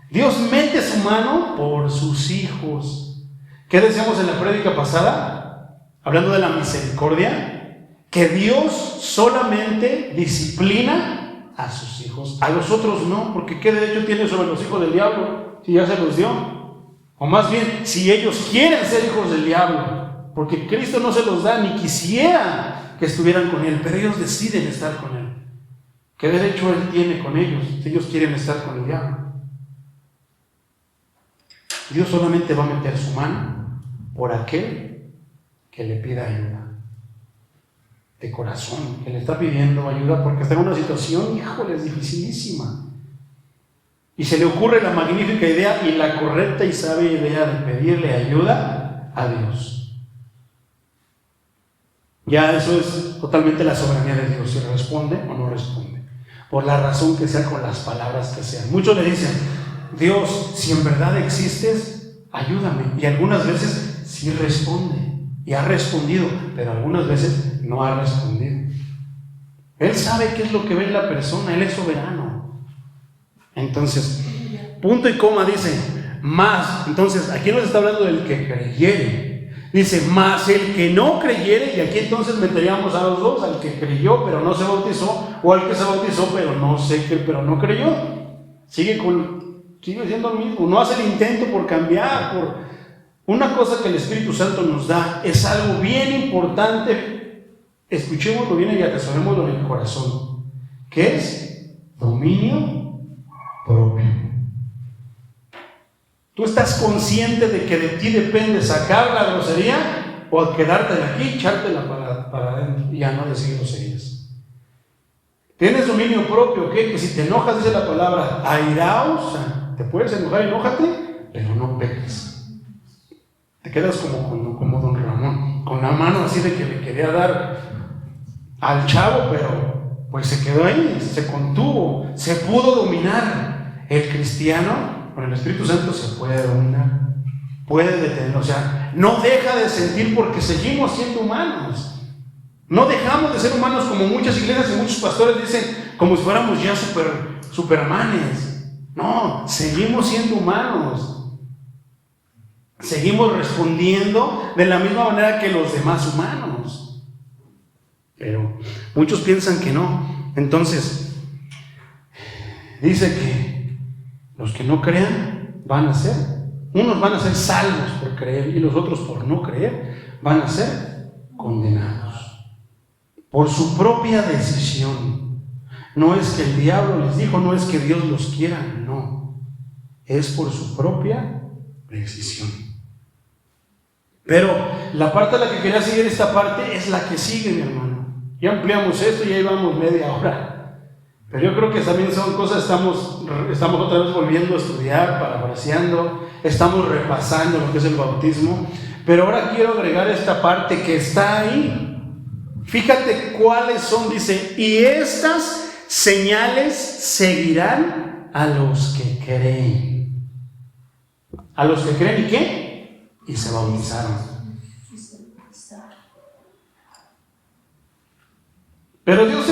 Dios mete su mano por sus hijos. ¿Qué decíamos en la prédica pasada? Hablando de la misericordia, que Dios solamente disciplina a sus hijos, a los otros no, porque ¿qué derecho tiene sobre los hijos del diablo si ya se los dio? O más bien, si ellos quieren ser hijos del diablo, porque Cristo no se los da, ni quisiera que estuvieran con Él, pero ellos deciden estar con Él. ¿Qué derecho Él tiene con ellos si ellos quieren estar con el diablo? Dios solamente va a meter su mano por aquel que le pida ayuda. De corazón, que le está pidiendo ayuda porque está en una situación, híjole, es dificilísima. Y se le ocurre la magnífica idea y la correcta y sabia idea de pedirle ayuda a Dios. Ya eso es totalmente la soberanía de Dios, si responde o no responde. Por la razón que sea, con las palabras que sean. Muchos le dicen, Dios, si en verdad existes, ayúdame. Y algunas veces sí responde. Y ha respondido, pero algunas veces no ha respondido. Él sabe qué es lo que ve en la persona, Él es soberano. Entonces, punto y coma dice, más. Entonces, aquí nos está hablando del que creyere. Dice, más el que no creyere, y aquí entonces meteríamos a los dos, al que creyó pero no se bautizó, o al que se bautizó pero no creyó. Sigue siendo el mismo, no hace el intento por cambiar, por... Una cosa que el Espíritu Santo nos da es algo bien importante, escuchémoslo bien y atesorémoslo en el corazón, que es dominio propio. Tú estás consciente de que de ti depende sacar la grosería o quedarte de aquí, echártela para adentro y ya no decir groserías. Tienes dominio propio, ¿qué? Que si te enojas, dice la palabra, airaos, te puedes enojar, enójate, pero no peques. Te quedas como don Ramón, con la mano así de que le quería dar al chavo, pero pues se quedó ahí, se contuvo, se pudo dominar. El cristiano, con el Espíritu Santo, se puede dominar, puede detener, o sea, no deja de sentir porque seguimos siendo humanos. No dejamos de ser humanos como muchas iglesias y muchos pastores dicen, como si fuéramos ya supermanes. No, seguimos siendo humanos. Seguimos respondiendo de la misma manera que los demás humanos. Pero muchos piensan que no. Entonces, dice que los que no crean unos van a ser salvos por creer y los otros por no creer van a ser condenados. Por su propia decisión. No es que el diablo les dijo, no es que Dios los quiera, no. Es por su propia decisión. Pero la parte a la que quería seguir esta parte es la que sigue, mi hermano. Ya ampliamos esto y ahí vamos media hora. Pero yo creo que también son cosas, estamos otra vez volviendo a estudiar, parafraseando, estamos repasando lo que es el bautismo. Pero ahora quiero agregar esta parte que está ahí. Fíjate cuáles son, dice, y estas señales seguirán a los que creen. ¿A los que creen y qué? Y se bautizaron. Pero Dios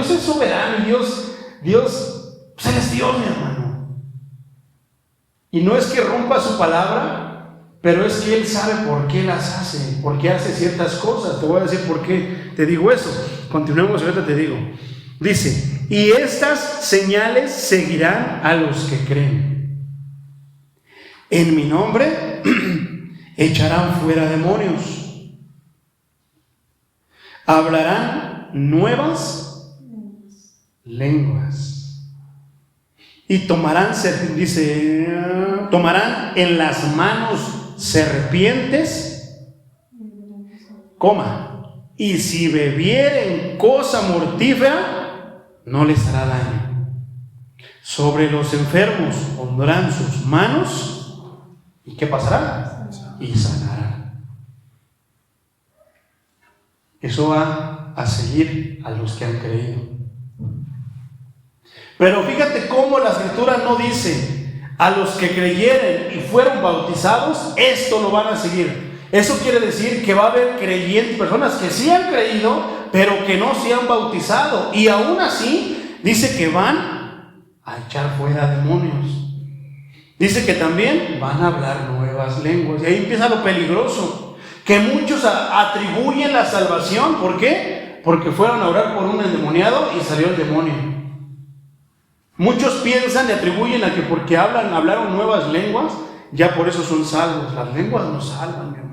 es soberano y Dios, pues Él es Dios, mi hermano. Y no es que rompa su palabra, pero es que Él sabe por qué las hace, por qué hace ciertas cosas. Te voy a decir por qué te digo eso. Continuemos, ahorita te digo. Dice, y estas señales seguirán a los que creen. En mi nombre echarán fuera demonios. Hablarán nuevas lenguas. Y tomarán en las manos serpientes, y si bebieren cosa mortífera, no les hará daño. Sobre los enfermos pondrán sus manos, ¿y qué pasará? Y sanarán. Eso va a seguir a los que han creído. Pero fíjate cómo la Escritura no dice: a los que creyeren y fueron bautizados, esto lo van a seguir. Eso quiere decir que va a haber creyentes, personas que sí han creído, pero que no se han bautizado. Y aún así, dice que van a echar fuera demonios. Dice que también van a hablar nuevas lenguas. Y ahí empieza lo peligroso. Que muchos atribuyen la salvación. ¿Por qué? Porque fueron a orar por un endemoniado y salió el demonio. Muchos piensan y atribuyen a que porque hablaron nuevas lenguas, ya por eso son salvos. Las lenguas no salvan, mi hermano.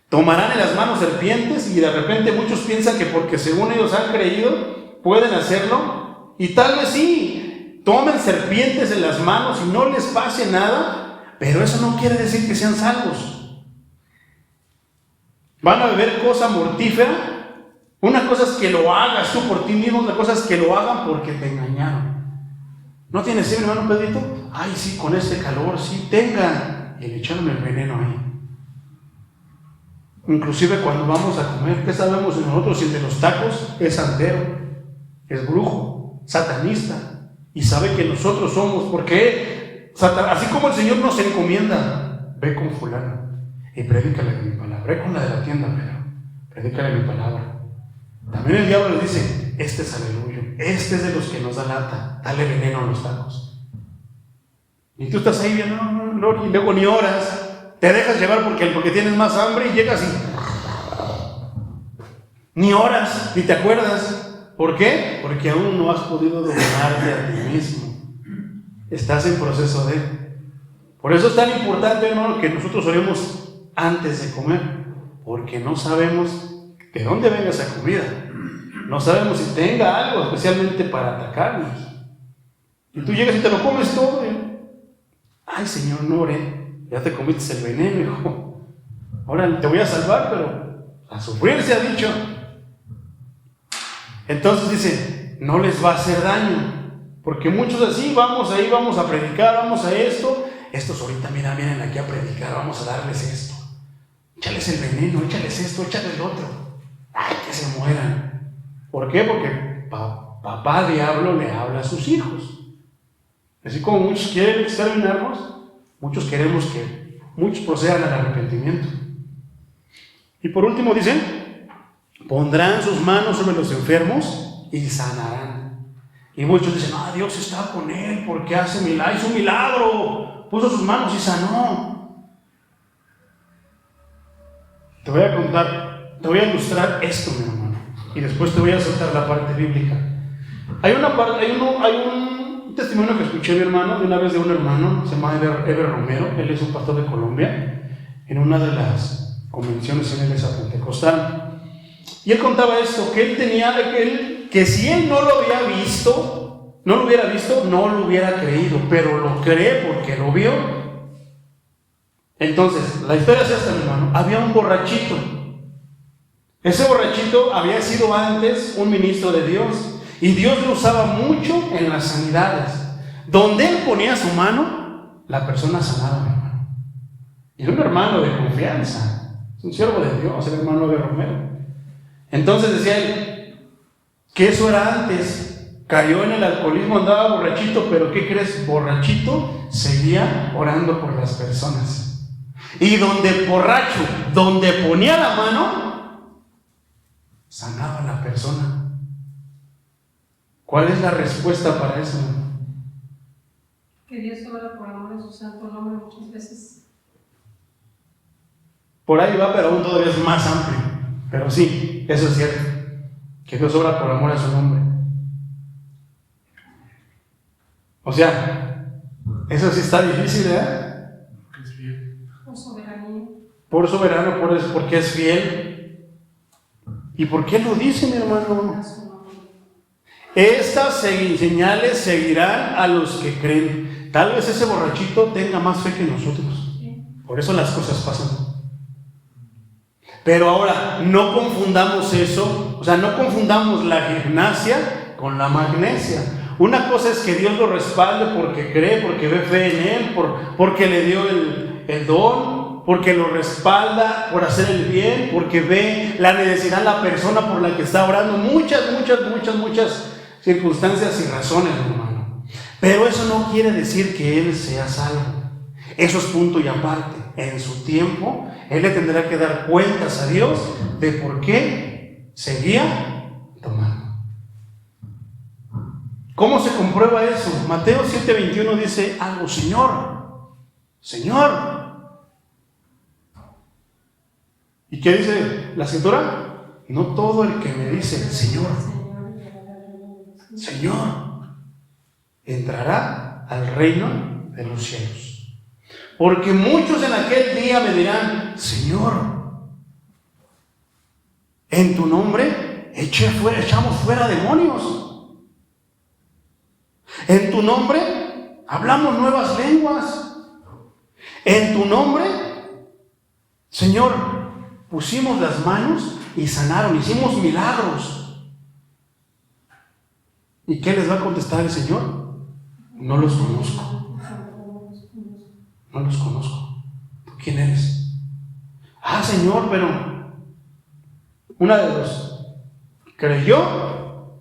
Tomarán en las manos serpientes y de repente muchos piensan que porque según ellos han creído, pueden hacerlo. Y tal vez sí, tomen serpientes en las manos y no les pase nada, pero eso no quiere decir que sean salvos. Van a beber cosa mortífera. Una cosa es que lo hagas tú por ti mismo, otra cosa es que lo hagan porque te engañaron. ¿No tienes sed, hermano Pedrito? Ay, sí, con este calor, sí, tengan. Y le echaron el veneno ahí. Inclusive cuando vamos a comer, ¿qué sabemos de nosotros? Si el de los tacos es santero, es brujo, satanista, y sabe que nosotros somos, porque así como el Señor nos encomienda, ve con fulano y predícale mi palabra, ve con la de la tienda, pero predícale mi palabra. También el diablo les dice: este es aleluyo, este es de los que nos da lata, dale veneno a los tacos. Y tú estás ahí viendo, no, y luego ni oras, te dejas llevar porque tienes más hambre y llegas y ni oras, ni te acuerdas. ¿Por qué? Porque aún no has podido dominarte a ti mismo. Estás en proceso de. Por eso es tan importante, hermano, que nosotros oremos antes de comer, porque no sabemos de dónde venga esa comida. No sabemos si tenga algo especialmente para atacarnos. Y tú llegas y te lo comes todo. Ay, Señor, no oré. Ya te comiste el veneno, hijo. Ahora te voy a salvar, pero a sufrir se ha dicho. Entonces dice, no les va a hacer daño. Porque muchos así, vamos ahí, vamos a predicar, vamos a esto. Estos ahorita, vienen aquí a predicar, vamos a darles esto. Échales el veneno, échales esto, échales el otro. Ay, que se mueran. ¿Por qué? Porque papá diablo le habla a sus hijos. Así como muchos quieren exterminarnos, muchos queremos que muchos procedan al arrepentimiento. Y por último dicen, pondrán sus manos sobre los enfermos y sanarán. Y muchos dicen, Dios está con él porque hizo un milagro, puso sus manos y sanó. Te voy a contar, te voy a ilustrar esto, mi hermano, y después te voy a soltar la parte bíblica. Hay un testimonio que escuché, mi hermano, de una vez de un hermano, se llama Eber Romero. Él es un pastor de Colombia, en una de las convenciones en la iglesia pentecostal. Y él contaba esto, que él tenía, que si él no lo había visto, no lo hubiera visto, no lo hubiera creído, pero lo cree porque lo vio. Entonces, la historia es esta, mi hermano. Había un borrachito. Ese borrachito había sido antes un ministro de Dios, y Dios lo usaba mucho en las sanidades. Donde él ponía su mano, la persona sanaba, mi hermano. Y era un hermano de confianza, es un siervo de Dios, el hermano de Romero. Entonces decía él que eso era antes, cayó en el alcoholismo, andaba borrachito, pero ¿qué crees? Borrachito seguía orando por las personas. Y donde borracho, donde ponía la mano, sanaba a la persona. ¿Cuál es la respuesta para eso? Que Dios obra por amor a su santo nombre muchas veces. Por ahí va, pero aún todavía es más amplio. Pero sí, eso es cierto, que Dios obra por amor a su nombre. O sea, eso sí está difícil, ¿eh? Por soberanía. Por soberano, porque es fiel. ¿Y por qué lo dice, mi hermano? Estas señales seguirán a los que creen. Tal vez ese borrachito tenga más fe que nosotros. Por eso las cosas pasan. Pero ahora, no confundamos eso, o sea, no confundamos la gimnasia con la magnesia. Una cosa es que Dios lo respalde porque cree, porque ve fe en él, porque le dio el don, porque lo respalda por hacer el bien, porque ve la necesidad en la persona por la que está orando. Muchas circunstancias y razones, hermano. Pero eso no quiere decir que él sea salvo. Eso es punto y aparte. En su tiempo, él le tendrá que dar cuentas a Dios de por qué seguía tomando. ¿Cómo se comprueba eso? Mateo 7:21 dice algo: Señor. ¿Y qué dice la escritura? No todo el que me dice Señor, entrará al reino de los cielos. Porque muchos en aquel día me dirán: Señor, en tu nombre echamos fuera demonios. En tu nombre hablamos nuevas lenguas. En tu nombre, Señor, pusimos las manos y sanaron, hicimos milagros. ¿Y qué les va a contestar el Señor? No los conozco. No los conozco. ¿Tú quién eres? Señor, pero una de dos: creyó,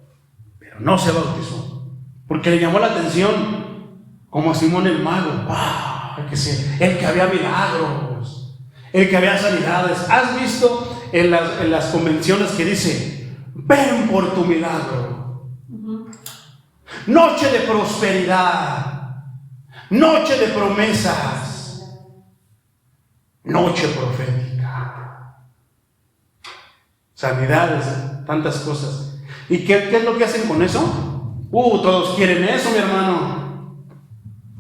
pero no se bautizó, porque le llamó la atención, como a Simón el mago. El que había milagros, el que había sanidades. ¿Has visto en las convenciones que dice: ven por tu milagro? Noche de prosperidad, noche de promesas, noche profética, sanidades, tantas cosas. ¿Y qué es lo que hacen con eso? Todos quieren eso, mi hermano.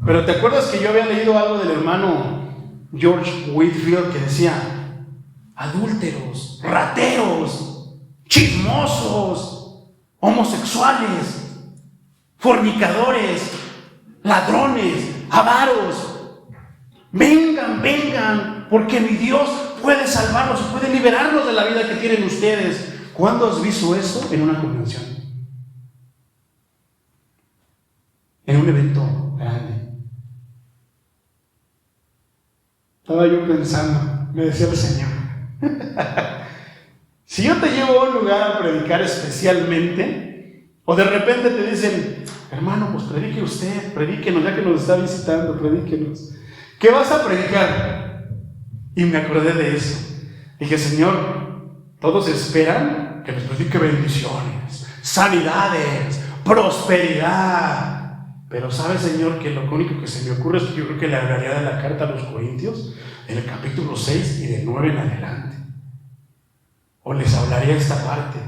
Pero ¿te acuerdas que yo había leído algo del hermano George Whitefield que decía: adúlteros, rateros, chismosos, homosexuales, fornicadores, ladrones, avaros, vengan, porque mi Dios puede salvarlos, puede liberarlos de la vida que tienen ustedes? ¿Cuándo has visto eso en una convención? En un evento grande. Estaba yo pensando, me decía el Señor, si yo te llevo a un lugar a predicar especialmente, o de repente te dicen: hermano, pues predique usted, predíquenos, ya que nos está visitando, predíquenos. ¿Qué vas a predicar? Y me acordé de eso. Dije: Señor, todos esperan que les predique bendiciones, sanidades, prosperidad. Pero ¿sabe, Señor, que lo único que se me ocurre es que yo creo que le hablaría de la carta a los Corintios, en el capítulo 6 y de 9 en adelante? O les hablaría esta parte,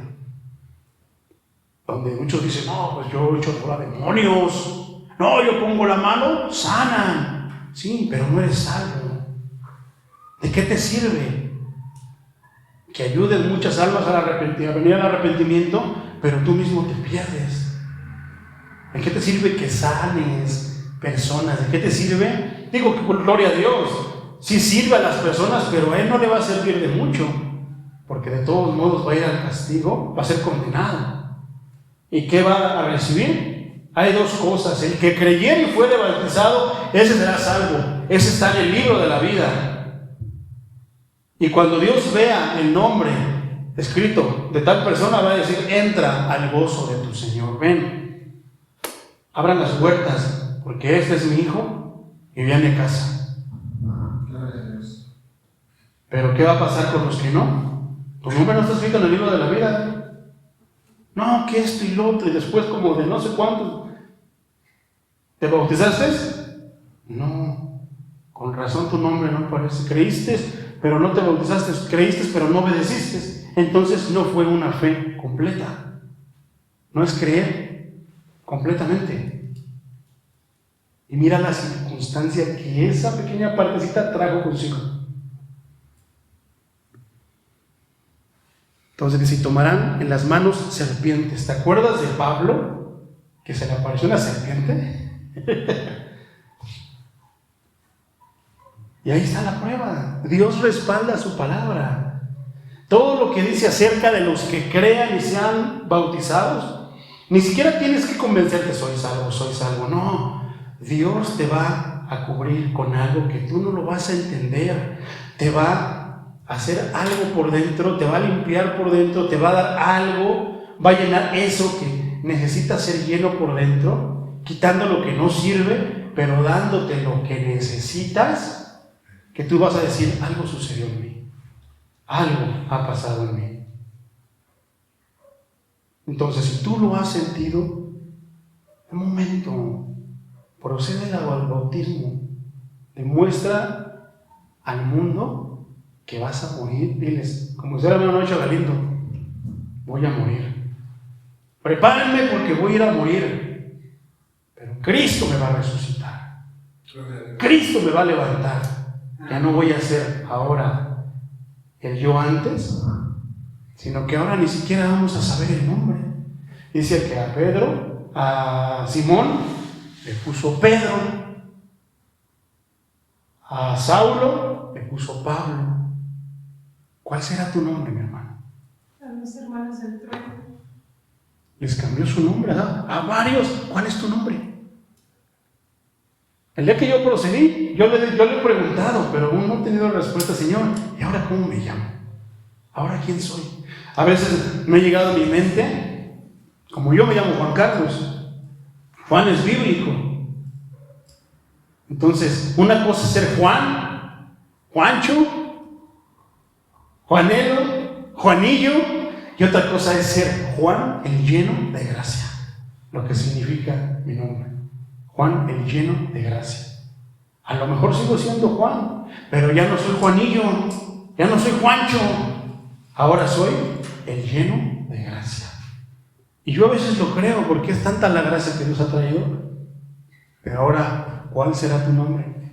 donde muchos dicen: no, pues yo echo fuera demonios, no, yo pongo la mano, sanan. Sí, pero no eres salvo. ¿De qué te sirve? que ayudes muchas almas a venir al arrepentimiento, pero tú mismo te pierdes. ¿En qué te sirve que sanes personas? ¿De qué te sirve? Digo que por gloria a Dios, sí sirve a las personas, pero a él no le va a servir de mucho, porque de todos modos va a ir al castigo, va a ser condenado. ¿Y qué va a recibir? Hay dos cosas: el que creyere y fuere bautizado, ese será salvo, ese está en el libro de la vida. Y cuando Dios vea el nombre escrito de tal persona, va a decir: entra al gozo de tu Señor. Ven, abran las puertas, porque este es mi hijo y viene a casa. Pero ¿qué va a pasar con los que no? Tu nombre no está escrito en el libro de la vida. No, que esto y lo otro, y después como de no sé cuántos. ¿Te bautizaste? No, con razón tu nombre no aparece. Creíste, pero no te bautizaste. Creíste, pero no obedeciste. Entonces no fue una fe completa. No es creer completamente. Y mira la circunstancia que esa pequeña partecita trajo consigo. Entonces dice: y tomarán en las manos serpientes. ¿Te acuerdas de Pablo? Que se le apareció una serpiente. Y ahí está la prueba. Dios respalda su palabra. Todo lo que dice acerca de los que crean y sean bautizados, ni siquiera tienes que convencerte: soy salvo, soy salvo. No, Dios te va a cubrir con algo que tú no lo vas a entender. Te va a hacer algo por dentro, te va a limpiar por dentro, te va a dar algo, va a llenar eso que necesita ser lleno por dentro, quitando lo que no sirve, pero dándote lo que necesitas, que tú vas a decir: algo sucedió en mí, algo ha pasado en mí. Entonces, si tú lo has sentido, un momento, procede al bautismo, demuestra al mundo que vas a morir. Diles, como si era una noche Galindo: voy a morir, prepárenme porque voy a ir a morir, pero Cristo me va a resucitar, Cristo me va a levantar. Ya no voy a ser ahora el yo antes, sino que ahora ni siquiera vamos a saber el nombre. Dice que a Pedro, a Simón le puso Pedro, a Saulo le puso Pablo. ¿Cuál será tu nombre, mi hermano? A los hermanos del trueno. Les cambió su nombre, ¿verdad? A varios. ¿Cuál es tu nombre? El día que yo procedí, yo le he preguntado, pero aún no he tenido respuesta: Señor, ¿y ahora cómo me llamo? ¿Ahora quién soy? A veces me ha llegado a mi mente, como yo me llamo Juan Carlos, Juan es bíblico. Entonces, una cosa es ser Juan, Juancho, Juanelo, Juanillo, y otra cosa es ser Juan el lleno de gracia, lo que significa mi nombre. Juan el lleno de gracia. A lo mejor sigo siendo Juan, pero ya no soy Juanillo, ya no soy Juancho, ahora soy el lleno de gracia. Y yo a veces lo creo, porque es tanta la gracia que Dios ha traído. Pero ahora, ¿cuál será tu nombre?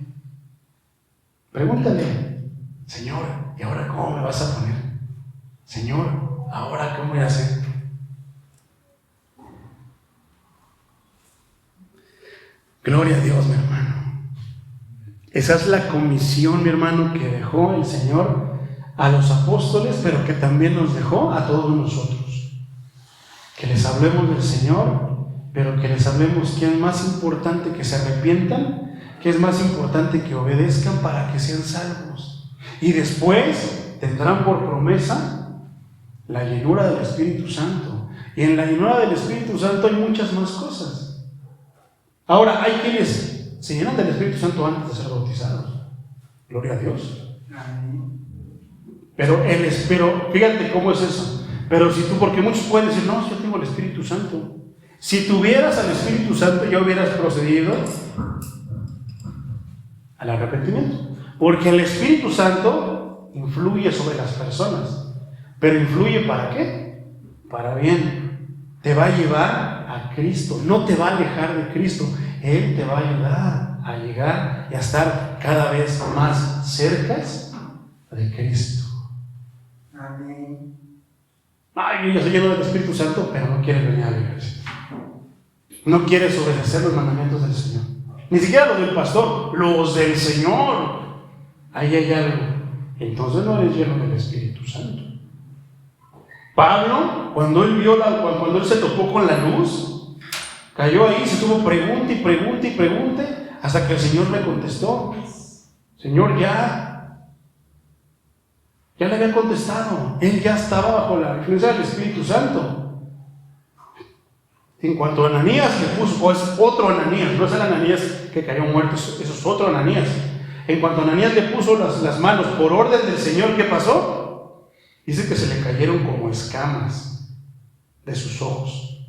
Pregúntale: Señor, ¿y ahora cómo me vas a poner? Señor, ¿ahora cómo voy a hacer? Gloria a Dios, mi hermano. Esa es la comisión, mi hermano, que dejó el Señor a los apóstoles, pero que también nos dejó a todos nosotros. Que les hablemos del Señor, pero que les hablemos que es más importante que se arrepientan, que es más importante que obedezcan para que sean salvos. Y después tendrán por promesa la llenura del Espíritu Santo. Y en la llenura del Espíritu Santo hay muchas más cosas. Ahora, hay quienes se llenan del Espíritu Santo antes de ser bautizados. Gloria a Dios. Pero fíjate cómo es eso. Pero si tú, porque muchos pueden decir: no, yo tengo el Espíritu Santo. Si tuvieras al Espíritu Santo, ya hubieras procedido al arrepentimiento. Porque el Espíritu Santo influye sobre las personas. Pero influye ¿para qué? Para bien. Te va a llevar a Cristo, no te va a alejar de Cristo. Él te va a ayudar a llegar y a estar cada vez más cerca de Cristo. Amén. Ay, yo soy lleno del Espíritu Santo, pero no quieres venir a la iglesia. No quieres obedecer los mandamientos del Señor. Ni siquiera los del pastor, los del Señor. Ahí hay algo. Entonces no eres lleno del Espíritu Santo. Pablo, cuando él cuando él se topó con la luz, cayó ahí, se tuvo pregunte y pregunte y pregunte, hasta que el Señor le contestó. Señor, ya le había contestado. Él ya estaba bajo la influencia del Espíritu Santo. En cuanto a Ananías, que puso, es otro Ananías, no es el Ananías que cayó muerto, eso es otro Ananías. En cuanto a Ananías le puso las manos por orden del Señor, ¿qué pasó? Dice que se le cayeron como escamas de sus ojos.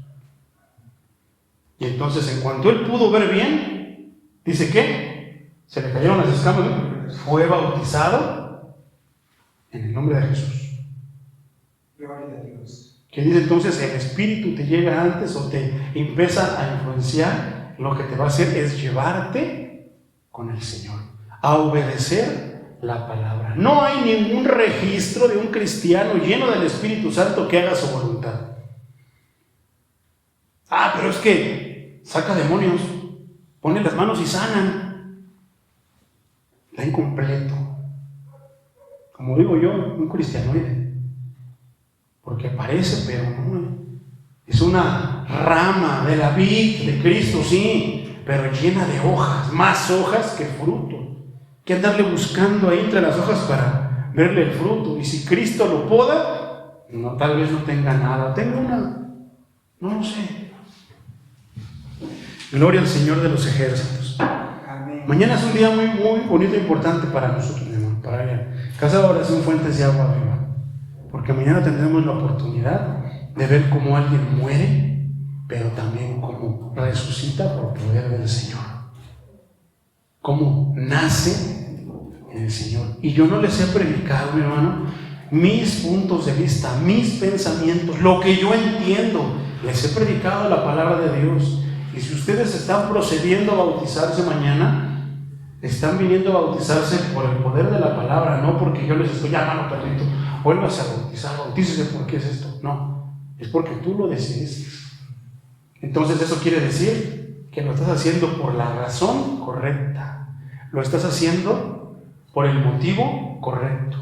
Y entonces, en cuanto él pudo ver bien, dice que se le cayeron las escamas, ¿no? Fue bautizado en el nombre de Jesús. Gloria a Dios. Que dice entonces, el Espíritu te llega antes o te empieza a influenciar, lo que te va a hacer es llevarte con el Señor, a obedecer la palabra. No hay ningún registro de un cristiano lleno del Espíritu Santo que haga su voluntad. Pero es que saca demonios, pone las manos y sanan. Está incompleto. Como digo yo, un cristianoide. Porque parece, pero no. Es una rama de la vid de Cristo, sí, pero llena de hojas, más hojas que fruto. Que andarle buscando ahí entre las hojas para verle el fruto. Y si Cristo lo poda, no, tal vez no tenga nada. Tengo una, no lo sé. Gloria al Señor de los ejércitos. Amén. Mañana es un día muy, muy bonito e importante para nosotros, mi hermano, para Casa de Oración Fuentes de Agua Viva. Porque mañana tendremos la oportunidad de ver cómo alguien muere, pero también cómo resucita por poder del Señor. Cómo nace en el Señor. Y yo no les he predicado, mi hermano, mis puntos de vista, mis pensamientos, lo que yo entiendo. Les he predicado la palabra de Dios. Y si ustedes están procediendo a bautizarse mañana, están viniendo a bautizarse por el poder de la palabra, no porque yo les estoy llamando, perrito, vuelvas a bautizar, bautícese porque es esto. No, es porque tú lo decidiste. Entonces eso quiere decir que lo estás haciendo por la razón correcta. Lo estás haciendo por el motivo correcto.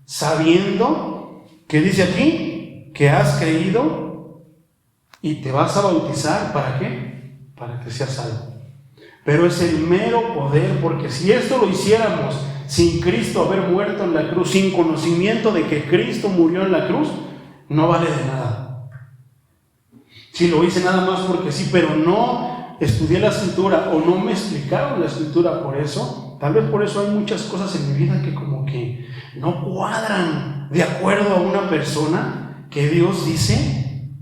Sabiendo que dice aquí que has creído y te vas a bautizar, ¿para qué? Para que seas salvo. Pero es el mero poder, porque si esto lo hiciéramos sin Cristo haber muerto en la cruz, sin conocimiento de que Cristo murió en la cruz, no vale de nada. Si lo hice nada más porque sí, pero no estudié la Escritura o no me explicaron la Escritura por eso, tal vez por eso hay muchas cosas en mi vida que como que no cuadran de acuerdo a una persona que Dios dice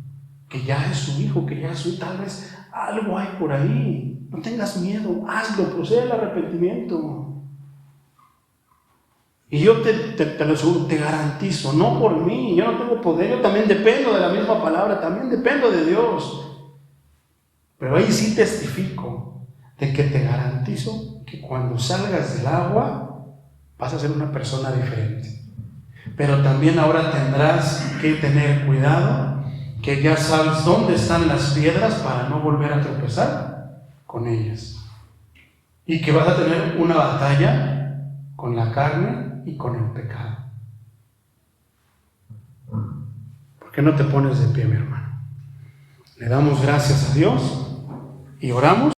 que ya es su hijo, que ya es su, tal vez algo hay por ahí. No tengas miedo, hazlo, procede al arrepentimiento. Y yo te lo aseguro, te garantizo, no por mí, yo no tengo poder, yo también dependo de la misma palabra, también dependo de Dios. Pero ahí sí testifico de que te garantizo que cuando salgas del agua vas a ser una persona diferente. Pero también ahora tendrás que tener cuidado, que ya sabes dónde están las piedras para no volver a tropezar con ellas. Y que vas a tener una batalla con la carne y con el pecado. ¿Por qué no te pones de pie, mi hermano? Le damos gracias a Dios y oramos.